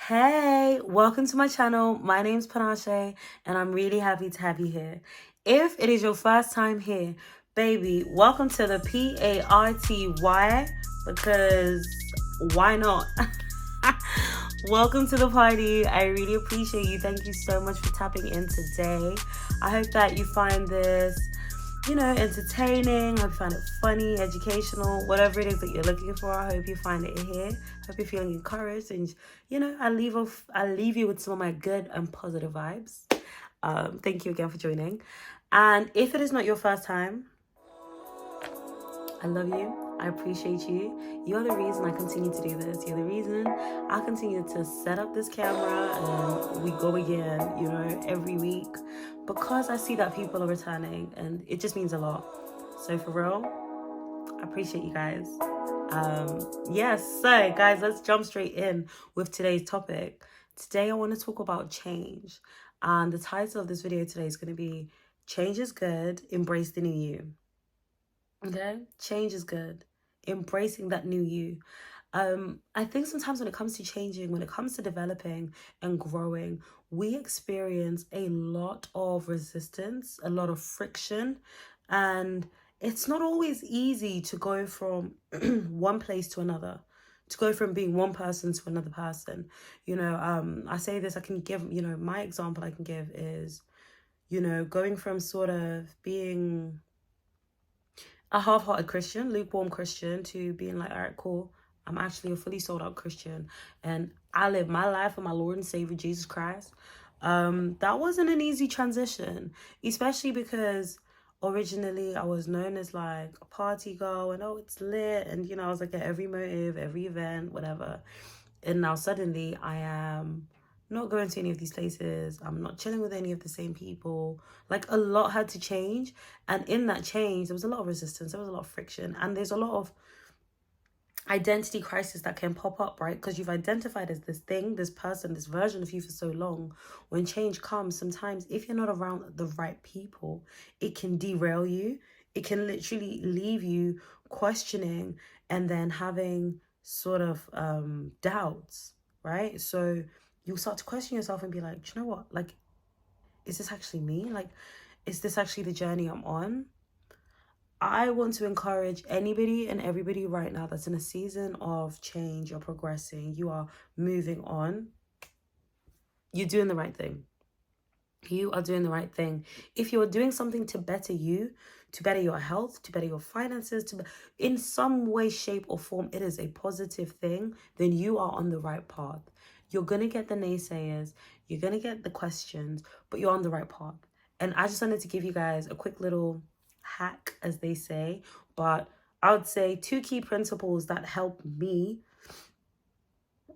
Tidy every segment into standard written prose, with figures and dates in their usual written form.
Hey, welcome to my channel. My name's Panache, and I'm really happy to have you here. If it is your first time here, baby, welcome to the PARTY, because why not? Welcome to the party. I really appreciate you. Thank you so much for tapping in today. I hope that you find this, entertaining. I hope you find it funny, educational, whatever it is that you're looking for. I hope you find it here. I hope you're feeling encouraged, and I leave you with some of my good and positive vibes. Thank you again for joining. And if it is not your first time, I love you. I appreciate you. You're the reason I continue to do this. You're the reason I continue to set up this camera and we go again, every week, because I see that people are returning and it just means a lot. So for real, I appreciate you guys. So guys, let's jump straight in with today's topic. Today I want to talk about change. And the title of this video today is going to be Change is Good, Embrace the New You. Okay, change is good. Embracing that new you. I think sometimes when it comes to changing, when it comes to developing and growing, we experience a lot of resistance, a lot of friction, and it's not always easy to go from one place to another, to go from being one person to another person. I say this, I can give, my example I can give is, going from sort of being a half-hearted Christian, lukewarm Christian, to being like, all right, cool, I'm actually a fully sold out Christian and I live my life for my Lord and Savior Jesus Christ. That wasn't an easy transition, especially because originally I was known as like a party girl and it's lit, and I was like at every motive, every event, whatever. And now suddenly I am not going to any of these places. I'm not chilling with any of the same people. Like, a lot had to change. And in that change, there was a lot of resistance. There was a lot of friction. And there's a lot of identity crisis that can pop up, right? Because you've identified as this thing, this person, this version of you for so long. When change comes, sometimes if you're not around the right people, it can derail you. It can literally leave you questioning and then having sort of doubts, right? So you'll start to question yourself and be like, do you know what? Like, is this actually me? Like, is this actually the journey I'm on? I want to encourage anybody and everybody right now that's in a season of change, you're progressing, you are moving on, you're doing the right thing. You are doing the right thing. If you're doing something to better you, to better your health, to better your finances, in some way, shape, or form, it is a positive thing, then you are on the right path. You're going to get the naysayers, you're going to get the questions, but you're on the right path. And I just wanted to give you guys a quick little hack, as they say, but I would say 2 key principles that help me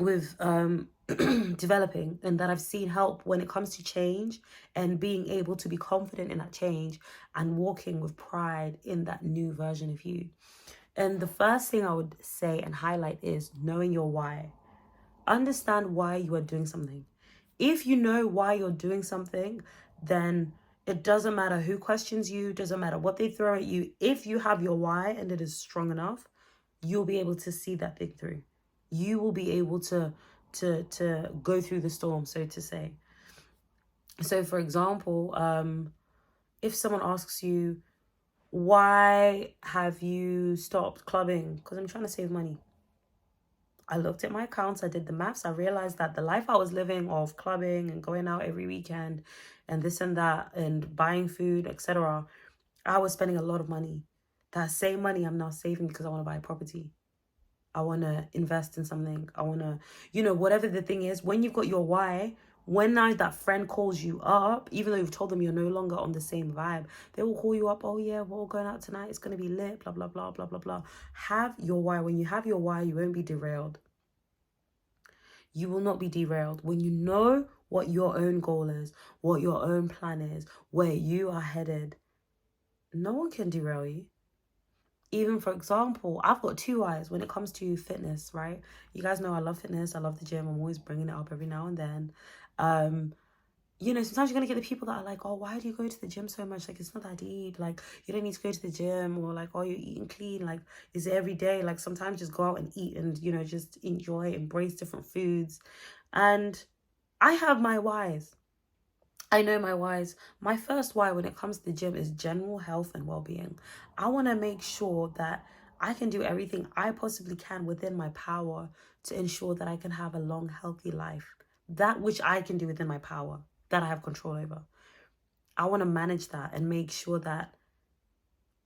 with developing and that I've seen help when it comes to change and being able to be confident in that change and walking with pride in that new version of you. And the first thing I would say and highlight is knowing your why. Understand why you are doing something. If you know why you're doing something, then it doesn't matter who questions you, doesn't matter what they throw at you. If you have your why and it is strong enough, you'll be able to see that thing through. You will be able to go through the storm, so to say. So for example, if someone asks you, why have you stopped clubbing? Because I'm trying to save money. I looked at my accounts, I did the maths, I realized that the life I was living of clubbing and going out every weekend and this and that and buying food, etc., I was spending a lot of money. That same money I'm now saving because I want to buy a property. I want to invest in something. I want to, whatever the thing is, when you've got your why, when now that friend calls you up, even though you've told them you're no longer on the same vibe, they will call you up. Oh yeah, we're all going out tonight. It's going to be lit, blah, blah, blah, blah, blah, blah. Have your why. When you have your why, you won't be derailed. You will not be derailed. When you know what your own goal is, what your own plan is, where you are headed, no one can derail you. Even, for example, I've got 2 eyes when it comes to fitness, right? You guys know I love fitness. I love the gym. I'm always bringing it up every now and then. you know, sometimes you're going to get the people that are like, oh, why do you go to the gym so much? Like, it's not that deep. Like, you don't need to go to the gym. Or like, oh, you're eating clean. Like, is it every day? Like, sometimes just go out and eat and, you know, just enjoy, embrace different foods. And I have my whys. I know my whys. My first why when it comes to the gym is general health and well-being. I want to make sure that I can do everything I possibly can within my power to ensure that I can have a long, healthy life. That which I can do within my power, that I have control over. I want to manage that and make sure that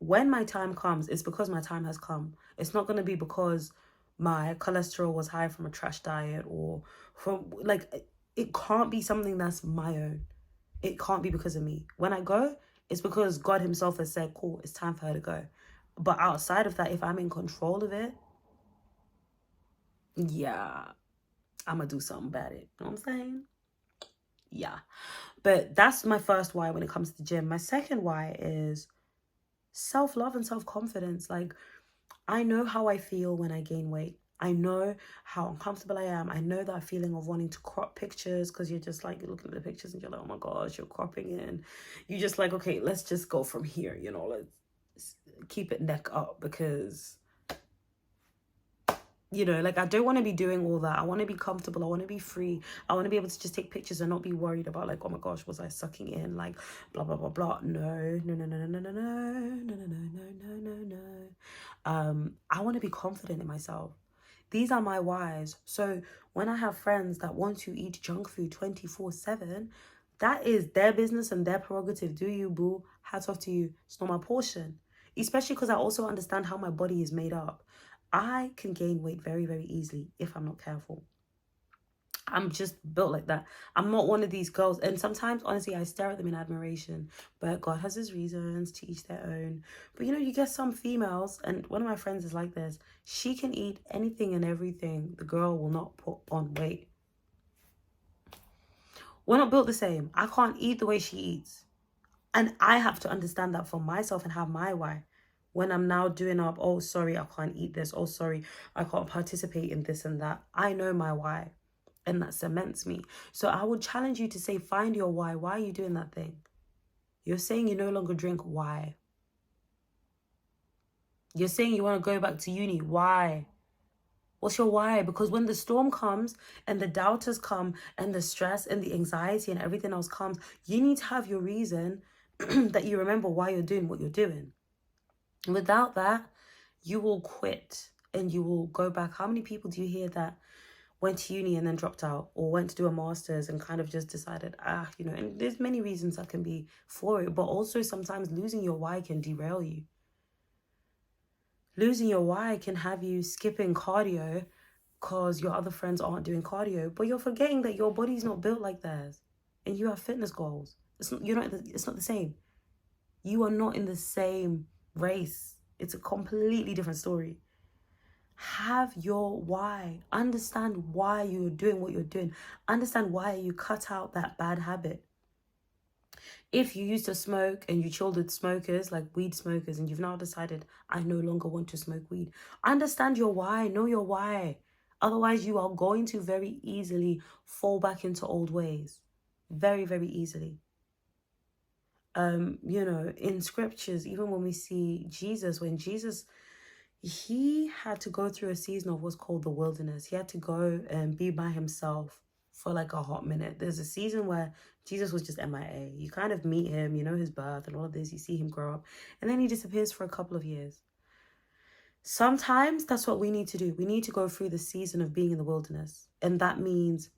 when my time comes, it's because my time has come. It's not going to be because my cholesterol was high from a trash diet or from, like, it can't be something that's my own. It can't be because of me. When I go, it's because God himself has said, cool, it's time for her to go. But outside of that, if I'm in control of it, yeah, I'm going to do something about it. You know what I'm saying? Yeah. But that's my first why when it comes to the gym. My second why is self-love and self-confidence. Like, I know how I feel when I gain weight. I know how uncomfortable I am. I know that feeling of wanting to crop pictures because you're just like, you're looking at the pictures and you're like, oh my gosh, you're cropping in. You just like, okay, let's just go from here, you know, let's keep it neck up because, you know, like, I don't want to be doing all that. I want to be comfortable. I want to be free. I want to be able to just take pictures and not be worried about like, oh my gosh, was I sucking in? Like, blah, blah, blah, blah. No, no, no, no, no, no, no, no, no, no, no, no, no, no. I want to be confident in myself. These are my whys. So when I have friends that want to eat junk food 24/7, that is their business and their prerogative. Do you, boo? Hats off to you. It's not my portion. Especially because I also understand how my body is made up. I can gain weight very, very easily if I'm not careful. I'm just built like that. I'm not one of these girls. And sometimes, honestly, I stare at them in admiration. But God has his reasons, to each their own. But, you know, you get some females, and one of my friends is like this. She can eat anything and everything. The girl will not put on weight. We're not built the same. I can't eat the way she eats. And I have to understand that for myself and have my why. When I'm now doing up, oh, sorry, I can't eat this. Oh, sorry, I can't participate in this and that. I know my why. And that cements me. So I would challenge you to say, find your why. Why are you doing that thing? You're saying you no longer drink. Why? You're saying you want to go back to uni. Why? What's your why? Because when the storm comes and the doubters come and the stress and the anxiety and everything else comes, you need to have your reason that you remember why you're doing what you're doing. Without that, you will quit and you will go back. How many people do you hear that went to uni and then dropped out, or went to do a master's and kind of just decided, you know, and there's many reasons that can be for it, but also sometimes losing your why can derail you. Losing your why can have you skipping cardio because your other friends aren't doing cardio, but you're forgetting that your body's not built like theirs and you have fitness goals. It's not the same. You are not in the same race. It's a completely different story. Have your why. Understand why you're doing what you're doing. Understand why you cut out that bad habit. If you used to smoke and you chilled with smokers, like weed smokers, and you've now decided, I no longer want to smoke weed, understand your why. Know your why. Otherwise, you are going to very easily fall back into old ways. Very, very easily. You know, in scriptures, even when we see Jesus, when Jesus, he had to go through a season of what's called the wilderness. He had to go and be by himself for like a hot minute. There's a season where Jesus was just MIA. You kind of meet him, you know, his birth and all of this. You see him grow up and then he disappears for a couple of years. Sometimes that's what we need to do. We need to go through the season of being in the wilderness. And that means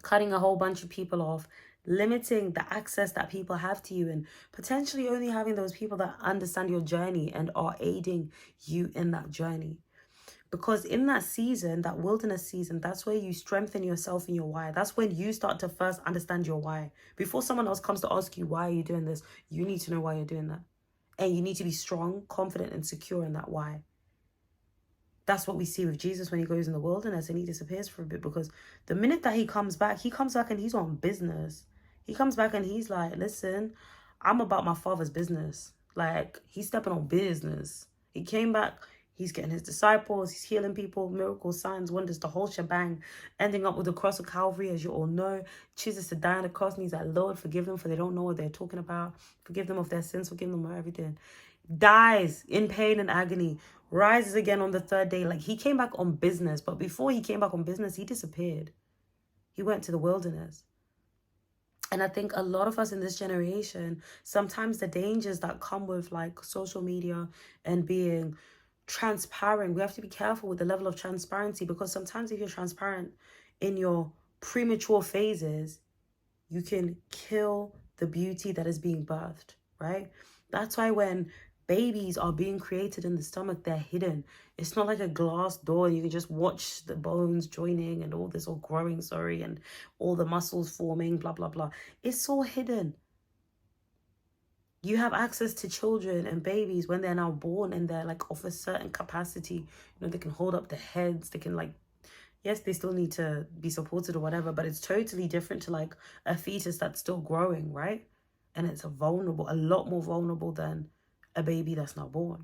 cutting a whole bunch of people off, limiting the access that people have to you, and potentially only having those people that understand your journey and are aiding you in that journey. Because in that season, that wilderness season, that's where you strengthen yourself in your why. That's when you start to first understand your why. Before someone else comes to ask you, why are you doing this? You need to know why you're doing that. And you need to be strong, confident, and secure in that why. That's what we see with Jesus when he goes in the wilderness and he disappears for a bit, because the minute that he comes back and he's on business. He comes back and he's like, listen, I'm about my father's business. Like, he's stepping on business. He came back, He's getting his disciples, he's healing people, miracles, signs, wonders, the whole shebang, ending up with the cross of Calvary, as you all know. Chooses to die on the cross, and he's like, Lord, forgive them, for they don't know what they're talking about. Forgive them of their sins, forgive them of everything. Dies in pain and agony, rises again on the third day. Like, he came back on business, but before he came back on business, he disappeared. He went to the wilderness. And I think a lot of us in this generation, sometimes the dangers that come with like social media and being transparent, we have to be careful with the level of transparency, because sometimes if you're transparent in your premature phases, you can kill the beauty that is being birthed, right? That's why when babies are being created in the stomach, they're hidden. It's not like a glass door. You can just watch the bones joining and all this, all growing, and all the muscles forming, blah, blah, blah. It's all hidden. You have access to children and babies when they're now born, and they're like of a certain capacity. You know, they can hold up their heads. They can like, yes, they still need to be supported or whatever, but it's totally different to like a fetus that's still growing, right? And it's a lot more vulnerable than a baby that's not born.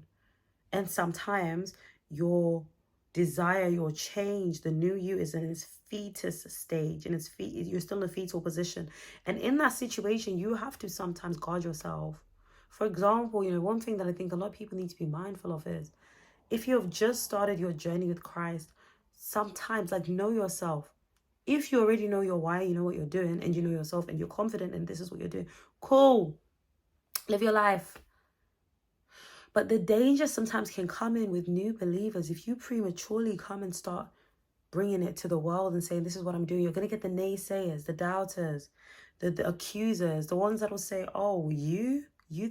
And sometimes your desire, your change, the new you is in its fetus stage, in its you're still in a fetal position. And in that situation, you have to sometimes guard yourself. For example, you know, one thing that I think a lot of people need to be mindful of is, if you have just started your journey with Christ, sometimes like, know yourself. If you already know your why, you know what you're doing, and you know yourself, and you're confident and this is what you're doing, cool, live your life. But the danger sometimes can come in with new believers. If you prematurely come and start bringing it to the world and saying, this is what I'm doing, you're going to get the naysayers, the doubters, the accusers, the ones that will say, oh, you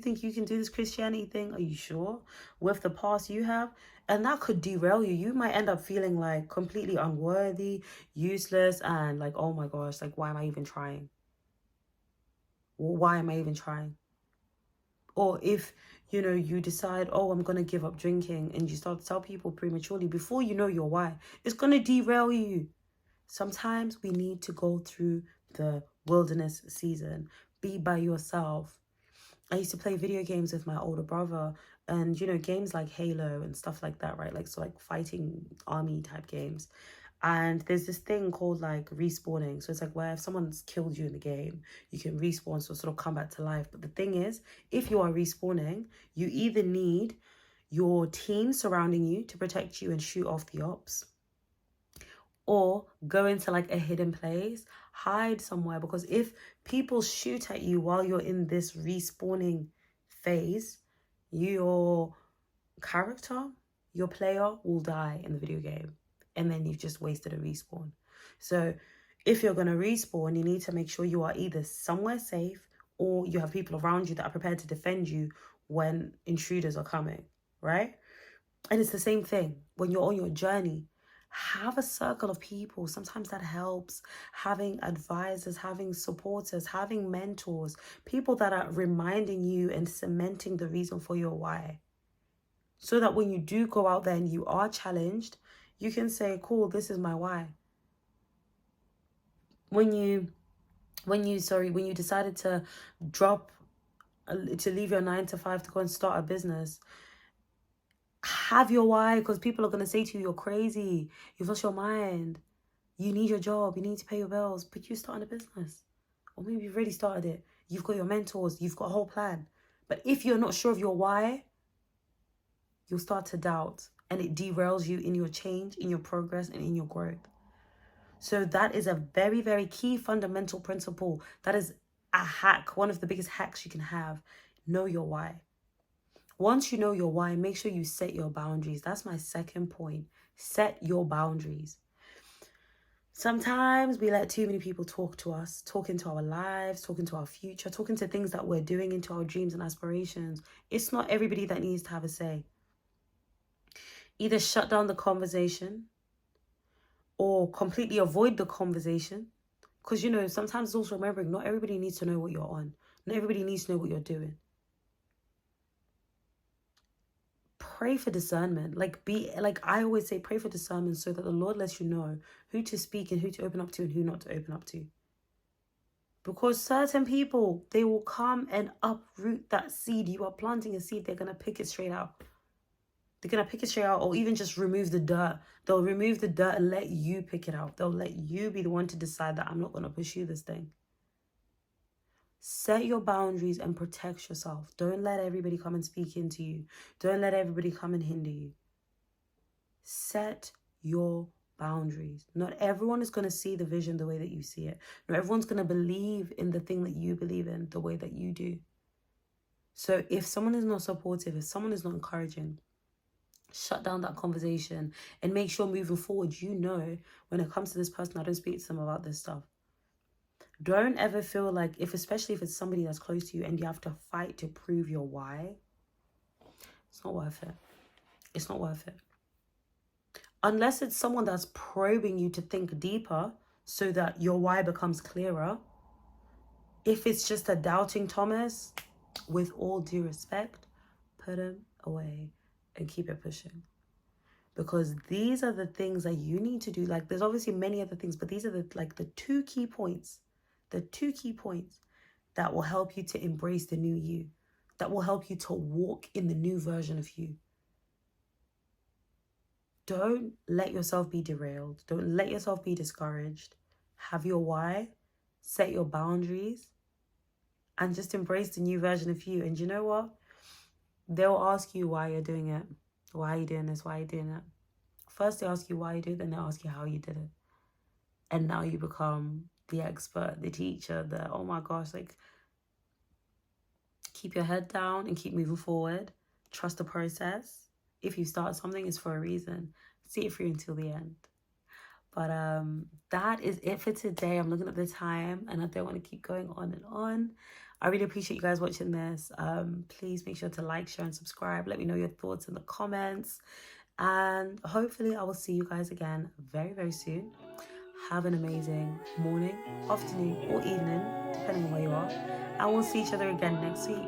think you can do this Christianity thing? Are you sure? With the past you have? And that could derail you. You might end up feeling like completely unworthy, useless, and like, oh my gosh, like, why am I even trying? Why am I even trying? Or if, you know, you decide, oh, I'm going to give up drinking, and you start to tell people prematurely, before you know your why, it's going to derail you. Sometimes we need to go through the wilderness season. Be by yourself. I used to play video games with my older brother, and, you know, games like Halo and stuff like that, right? Like, so like fighting army type games. And there's this thing called like respawning. So it's like where if someone's killed you in the game, you can respawn, so sort of come back to life. But the thing is, if you are respawning, you either need your team surrounding you to protect you and shoot off the ops, or go into like a hidden place, hide somewhere. Because if people shoot at you while you're in this respawning phase, your character, your player will die in the video game, and then you've just wasted a respawn. So if you're going to respawn, you need to make sure you are either somewhere safe, or you have people around you that are prepared to defend you when intruders are coming, right? And it's the same thing when you're on your journey. Have a circle of people. Sometimes that helps. Having advisors, having supporters, having mentors, people that are reminding you and cementing the reason for your why. So that when you do go out there and you are challenged, you can say, cool, this is my why. When you decided to leave your 9 to 5 to go and start a business, have your why, because people are going to say to you, you're crazy, you've lost your mind, you need your job, you need to pay your bills, but you're starting a business. Or maybe you've already started it, you've got your mentors, you've got a whole plan. But if you're not sure of your why, you'll start to doubt, and it derails you in your change, in your progress, and in your growth. So that is a very, very key fundamental principle. That is a hack, one of the biggest hacks you can have. Know your why. Once you know your why, make sure you set your boundaries. That's my second point. Set your boundaries. Sometimes we let too many people talk to us, talk into our lives, talk into our future, talk into things that we're doing, into our dreams and aspirations. It's not everybody that needs to have a say. Either shut down the conversation or completely avoid the conversation. Because, you know, sometimes it's also remembering not everybody needs to know what you're on. Not everybody needs to know what you're doing. Pray for discernment. I always say, pray for discernment, so that the Lord lets you know who to speak and who to open up to and who not to open up to. Because certain people, they will come and uproot that seed. You are planting a seed, they're going to pick it straight out. They're going to pick it straight out, or even just remove the dirt. They'll remove the dirt and let you pick it out. They'll let you be the one to decide that I'm not going to pursue this thing. Set your boundaries and protect yourself. Don't let everybody come and speak into you. Don't let everybody come and hinder you. Set your boundaries. Not everyone is going to see the vision the way that you see it. Not everyone's going to believe in the thing that you believe in the way that you do. So if someone is not supportive, if someone is not encouraging, shut down that conversation and make sure moving forward, you know, when it comes to this person, I don't speak to them about this stuff. Don't ever feel like, especially if it's somebody that's close to you and you have to fight to prove your why, it's not worth it. It's not worth it. Unless it's someone that's probing you to think deeper so that your why becomes clearer. If it's just a doubting Thomas, with all due respect, put him away and keep it pushing. Because these are the things that you need to do. Like, there's obviously many other things, but these are the two key points. The two key points that will help you to embrace the new you. That will help you to walk in the new version of you. Don't let yourself be derailed. Don't let yourself be discouraged. Have your why. Set your boundaries. And just embrace the new version of you. And you know what? They'll ask you why you're doing it. Why are you doing this? Why are you doing that? First they ask you why you do it, then they ask you how you did it. And now you become the expert, the teacher, the, oh my gosh, like, keep your head down and keep moving forward. Trust the process. If you start something, it's for a reason. See it through until the end. But that is it for today. I'm looking at the time and I don't want to keep going on and on. I really appreciate you guys watching this. Please make sure to like, share, and subscribe. Let me know your thoughts in the comments. And hopefully I will see you guys again very, very soon. Have an amazing morning, afternoon, or evening, depending on where you are. And we'll see each other again next week.